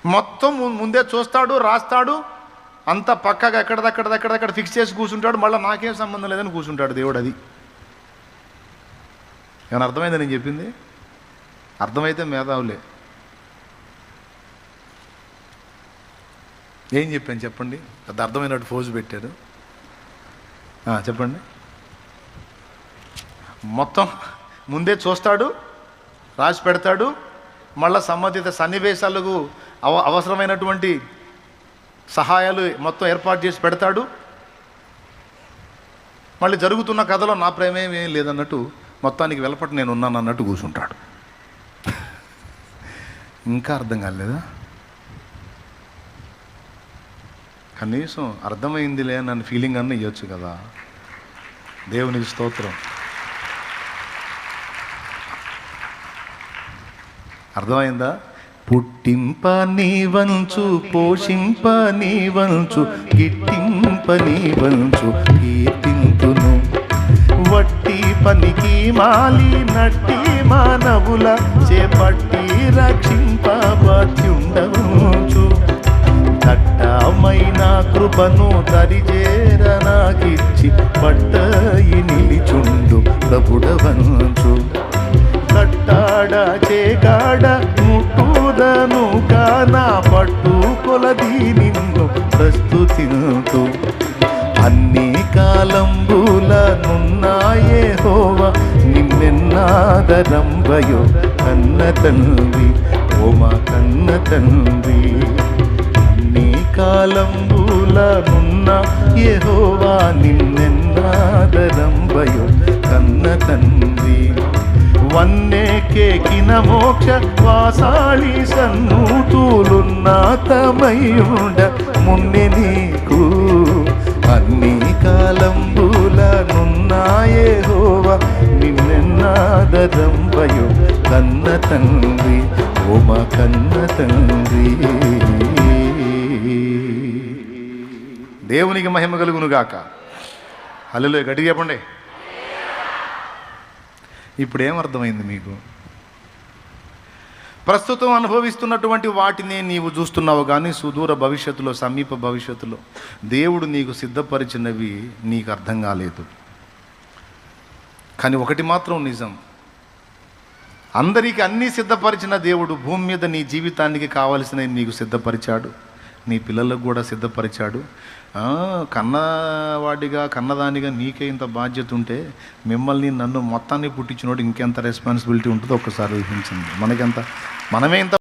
మొత్తం ముందే చూస్తాడు, రాస్తాడు, అంత పక్కగా ఎక్కడదక్కడ ఫిక్స్ చేసి కూర్చుంటాడు. మళ్ళీ నాకేం సంబంధం లేదని కూర్చుంటాడు దేవుడు. అది ఏమైనా అర్థమైందా నేను చెప్పింది? అర్థమైతే మేధావులే. ఏం చెప్పాను చెప్పండి? పెద్ద అర్థమైనట్టు ఫోజు పెట్టారు. చెప్పండి. మొత్తం ముందే చూస్తాడు, రాసి పెడతాడు, మళ్ళీ సంబంధిత సన్నివేశాలకు అవసరమైనటువంటి సహాయాలు మొత్తం ఏర్పాటు చేసి పెడతాడు. మళ్ళీ జరుగుతున్న కథలో నా ప్రేమేం ఏం లేదన్నట్టు మొత్తానికి వెలపట్టు నేను ఉన్నాను అన్నట్టు కూర్చుంటాడు. ఇంకా అర్థం కాలేదా? కనీసం అర్థమైందిలే నన్ను ఫీలింగ్ అన్న ఇవ్వచ్చు కదా. దేవునికి స్తోత్రం. అర్థమైందా? పుట్టింప నీ వంచు, పోషింప నీ వంచు, గిట్టింప నీ వంచు, కీర్తింతును. వట్టి పనికి మాలి నట్టి మానవుల చేపట్టి రక్షింపబత్యుండవచ్చు. దట్టమైన కృపను దరిజేరనాకిచ్చి పట్టయి నిలిచుండు ప్రభుడవంచు. కట్టాడ చేకాడ ముట్టుదను కానా పట్టు కొలది నిన్ను ప్రస్తుతింతు. అన్ని కాలంబులనున్నాయే హోవ నిన్నెన్నాదరంబయో కన్న తండ్రి, ఓ మా కన్న తండ్రి. అన్ని కాలంబులనున్న యెహోవా నిన్నెన్నాదరంబయో కన్న తండ్రి. వన్నెకేకిన మోక్ష వాసాళి సన్నూతులున్నాతమయుండ మున్నె నీకు. అన్ని కాలంబులనున్నాయే హోవా నిన్నెన్నాదరంబయో కన్న తండ్రి, ఓ మా కన్న తండ్రి. దేవునికి మహిమ కలుగునుగాక. హల్లెలూయా. గట్టిగా చెప్పండి. ఇప్పుడు ఏమర్థమైంది మీకు? ప్రస్తుతం అనుభవిస్తున్నటువంటి వాటినే నీవు చూస్తున్నావు, కానీ సుదూర భవిష్యత్తులో, సమీప భవిష్యత్తులో దేవుడు నీకు సిద్ధపరిచినవి నీకు అర్థం కాలేదు. కానీ ఒకటి మాత్రం నిజం, అందరికీ అన్నీ సిద్ధపరిచిన దేవుడు భూమి మీద నీ జీవితానికి కావలసినవి నీకు సిద్ధపరిచాడు, నీ పిల్లలకు కూడా సిద్ధపరిచాడు. కన్నవాడిగా కన్నదానిగా నీకే ఇంత బాధ్యత ఉంటే మిమ్మల్ని నన్ను మొత్తాన్ని పుట్టించినోడు ఇంకెంత రెస్పాన్సిబిలిటీ ఉంటుందో ఒక్కసారి ఊహించండి. మనమే ఇంత